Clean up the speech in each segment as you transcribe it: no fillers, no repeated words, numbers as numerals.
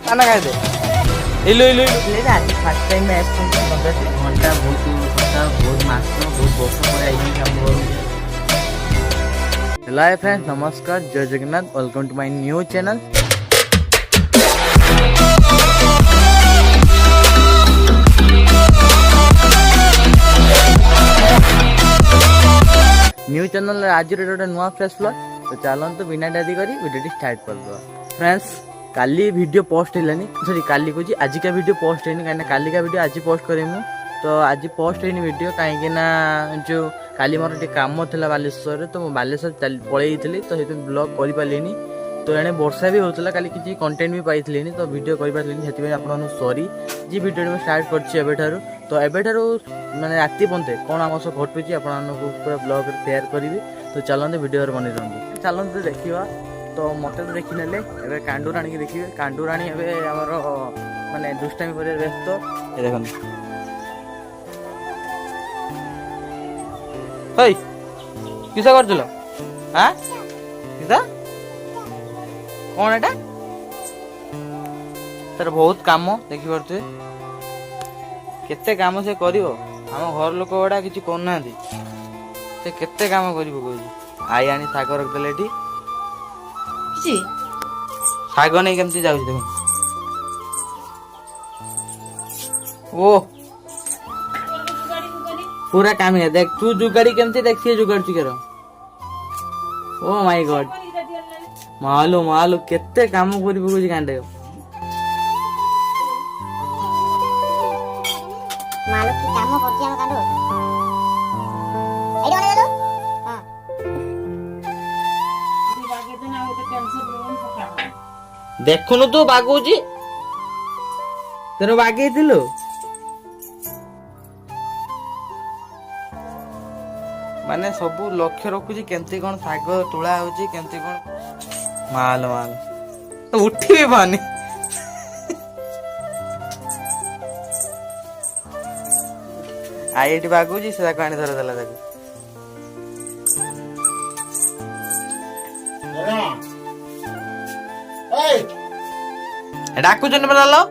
पाना खाए दे इलो इलो इलो आज फर्स्ट टाइम में आसुँच घंटा बहुत सप्ताह बहुत मास बहुत वर्ष पर आई काम करूँ। हेलो हाय फ्रेंड्स, नमस्कार, जय Jagannath, welcome to my new channel. New channel आज गोटे नुआ फ्रेश ब्लॉग तो चलते बिना डादी करी वीडियो स्टार्ट कर दो। फ्रेंड्स काली वीडियो पोस्ट हेलानी सॉरी काली को आज का वीडियो पोस्ट है कहीं काली का वीडियो आज पोस्ट करें तो आज पोस्ट है वीडियो कहीं जो काली मोर टे काम था बालेश्वर तो बालेश्वर पलि तो ये ब्लॉग कर पारे तो एने वर्षा भी होता काली किसी कंटेंट भी पाई तो वीडियो कर पारे आप सॉरी जी वीडियो मैं स्टार्ट कर तो एबेठारू माने राति बनते कौन आम सब घटुची आपको पूरा ब्लॉग शेयर करी तो चलते वीडियो बन रही चलते देखा तो मत तो देखी ना कांडूराणी की देखिए कांडूराणी एमर माने दुष्टामी कर व्यस्त देख किसा कर हाँ किसा कौन एटा तार बहुत काम देखी पारे केते काम से करिवो आम घर लोक गुड़ा किसी करना से केते काम करिवो कहूँ आई आनी शाग रखदेले एठी शाग नहीं केमती जाउछ देख ओ पूरा काम है देख तू जुगाड़ी केमती देख सी जुगाड़ चिकर ओ माय गॉड मालू मालू केते काम करिवो कहूँ कांडे मालूम की काम करती हम कांडो एडो ने दो हां बागे तो ना हो तो कैंसर लोन पका देखुनु तू बागुजी तेरे बागे दिलो माने सब लक्ष्य रखुची केमती कोन साग तुला होची केमती कोन माल माल तो उठी भी पानी आई एटी बागुजी से आनी धर देला डाकू चन बदलो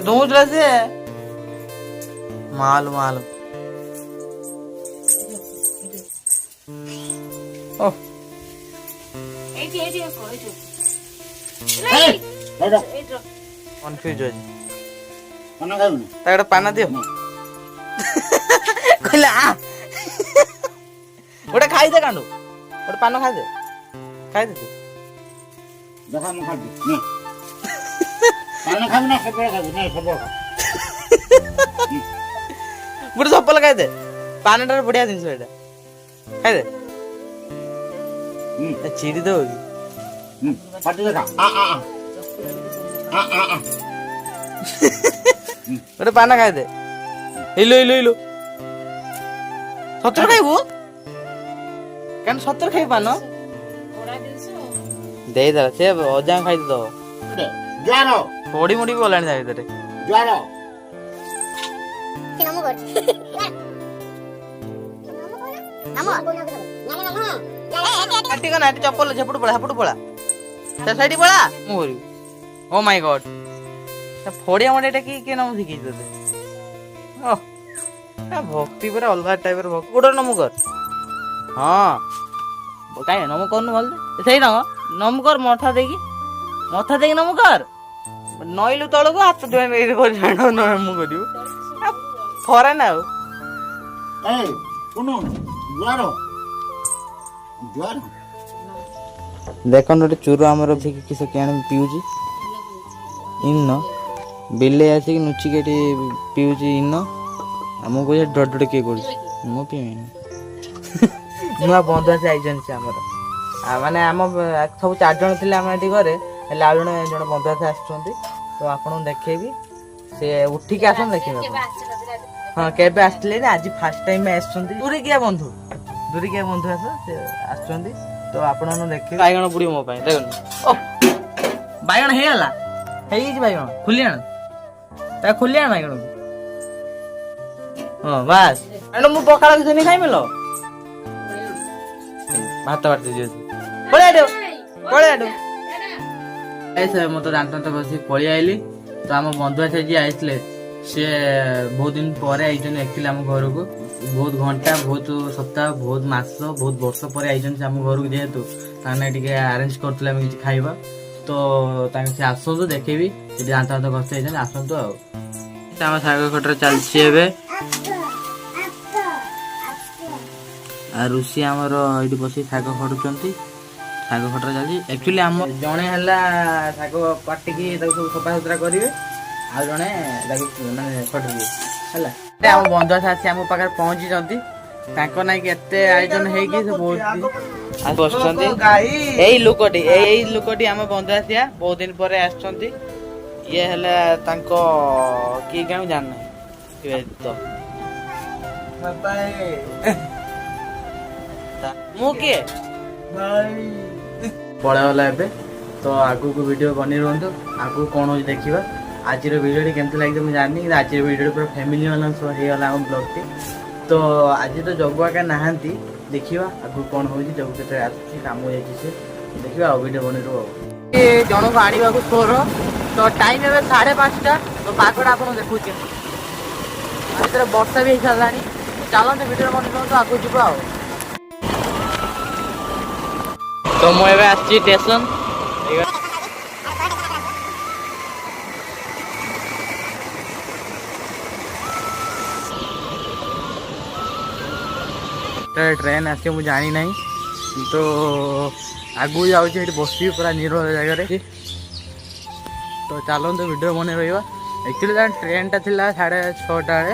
दूसरा से माल माल ओ एटी को कंफ्यूज हो पाना खाऊ ताकड़ा पाना दियो कहला गोटे खाई दे कांडू गोटे पान खाई दे तू देखा मैं खा दे ने पाना खाऊ ना सब खाऊ नहीं सब खा गोटे चप्पल खाई दे पान टार बढ़िया जिनस एटा खाई दे चिड़ी दो पाटी देखा आ आ आ आ आ गोटे पान खाई दे इलो इलो इलो सतर खाइबू क्या सतर खाई पान दे दे से अजा खाई दे ज्वार पड़ी मुड़ी गलानी ता भीतर ज्वार के नमो कर नमो काटी का ना चप्पल झपड़ पड़ा ते साइड पड़ा मु करी ओ माय गॉड फोड़िया मोटा कि नाम शिखी ते भक्ति पूरा अलग टाइप भक्ति गोटे नमु कर हाँ कहीं नमु कर सही नमु कर मथा देगी नमु कर नईलु तलक हाथ नमु कर फरे ना ए सुनो ज्वार ज्वार देख गोटे चूर आमर किस पीऊँ इन बिले आसिक नुचिक पीऊँ इन आमको डर किए कर नुआ बंधु आसी आई से आमर माने आम सब 4 जन थे आम ये घरे आउ जन बंधु आसी आस तो आपको देखेबी से उठिक आस देखिए हाँ केबे आसले आज फास्ट टाइम में दूरिकिया बंधु आस तो आपण देखिए बैगण बुड़ी मो देख ओ बैगण है बैगण खुलिया खुलिया बैगण हाँ बस मु पखाड़ किसी नहीं खाई मिलो भात बाटी दीजिए पड़े ପଳେଇ ଆଡୁ ମୁଁ ତ ଜାଣିଥାନ୍ତ ବସି ପଳେଇ ଆଇଲି। ତ ଆମ ବନ୍ଧୁ ଆସି ଯିଏ ଆଇଥିଲେ ସିଏ ବହୁତ ଦିନ ପରେ ଆଇଛନ୍ତି ଆକ୍ଚୁଆଲି ଆମ ଘରକୁ। ବହୁତ ଘଣ୍ଟା, ବହୁତ ସପ୍ତାହ, ବହୁତ ମାସ, ବହୁତ ବର୍ଷ ପରେ ଆଇଛନ୍ତି ସେ ଆମ ଘରକୁ। ଯେହେତୁ ତାମାନେ ଟିକେ ଆରେଞ୍ଜ କରୁଥିଲେ ଆମେ କିଛି ଖାଇବା, ତ ତାଙ୍କେ ସେ ଆସନ୍ତୁ ଦେଖେଇବି। ସେଠି ଜାଣିଥାନ୍ତ ବସି ଆଇଛନ୍ତି, ଆସନ୍ତୁ ଆଉ। ଆମ ଶାଗ ଖଟରେ ଚାଲିଛି ଏବେ। ଆଉ ଋଷି ଆମର ଏଇଠି ବସି ଶାଗ ଖଟୁଛନ୍ତି। ଶାଗ ଖଟରେ ଚାଲିଛି। ଆକ୍ଚୁଆଲି ଆମ ଜଣେ ହେଲା ଶାଗ କାଟିକି ତାକୁ ସବୁ ସଫାସୁତୁରା କରିବେ, ଆଉ ଜଣେ ତାକୁ ମାନେ ଖଟିବେ ହେଲା। ଆମ ବନ୍ଧୁ ଆସି ଆମ ପାଖରେ ପହଞ୍ଚିଛନ୍ତି। ତାଙ୍କ ନାଇକି ଏତେ ଆୟୋଜନ ହେଇକି ସେ ବହୁତ ବସୁଛନ୍ତି। ଏଇ ଲୋକଟି ଆମ ବନ୍ଧୁ ଆସିଆ ବହୁତ ଦିନ ପରେ ଆସିଛନ୍ତି। ଇଏ ହେଲା ତାଙ୍କ କିଏ କେମିତି ଜାଣିନାହିଁ ତ ମୁଁ କିଏ ପଳେଇଗଲା ଏବେ। ତ ଆଗକୁ ଭିଡ଼ିଓ ବନେଇ ରୁହନ୍ତୁ, ଆଗକୁ କ'ଣ ହେଉଛି ଦେଖିବା। ଆଜିର ଭିଡ଼ିଓଟି କେମିତି ଲାଗିବ ମୁଁ ଜାଣିନି, କିନ୍ତୁ ଆଜିର ଭିଡ଼ିଓଟି ପୁରା ଫ୍ୟାମିଲି ମାନଙ୍କ ସହ ହେଇଗଲା ଆମ ବ୍ଲଗ୍ଟି। ତ ଆଜି ତ ଜଗୁ ଆକା ନାହାନ୍ତି, ଦେଖିବା ଆଗକୁ କ'ଣ ହେଉଛି। ଜଗୁ କେତେବେଳେ ଆସୁଛି, କାମ ଯାଇଛି ସେ, ଦେଖିବା ଆଉ ଭିଡ଼ିଓ ବନେଇବୁ ଆଉ। ଜଣକୁ ଆଣିବାକୁ ସୋର। ତ ଟାଇମ୍ ଏବେ 5:30। ତ ପାଗଟା ଆପଣ ଦେଖୁଛନ୍ତି, ଭିତରେ ବର୍ଷା ବି ହେଇସାରିଲାଣି। ଚାଲନ୍ତୁ ଭିଡ଼ିଓ ବନେଇ ରୁହନ୍ତୁ, ଆଗକୁ ଯିବା ଆଉ। ତ ମୁଁ ଏବେ ଆସିଛି ଷ୍ଟେସନ। ଟ୍ରେନ୍ ଆସିବ ମୁଁ ଜାଣି ନାହିଁ, ତ ଆଗକୁ ଯାଉଛି ସେଠି ବସିବି ପୁରା ନିରୋଳ ଜାଗାରେ। ତ ଚାଲନ୍ତୁ ଭିଡ଼ିଓ ବନେଇ ରହିବା। ଆକ୍ଚୁଆଲି ତା ଟ୍ରେନ୍ଟା ଥିଲା 6:30 ବେଳେ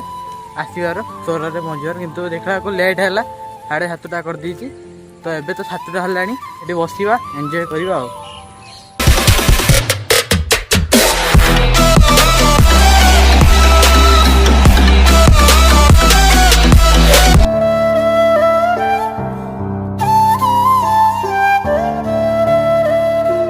ଆସିବାର, 6:00ରେ ପହଞ୍ଚିବାର, କିନ୍ତୁ ଦେଖିବାକୁ ଲେଟ୍ ହେଲା। 7:30 କରିଦେଇଛି। ତ ଏବେ ତ 7ଟା ହେଲାଣି, ଏଠି ବସିବା, ଏନ୍ଜୟ କରିବା ଆଉ।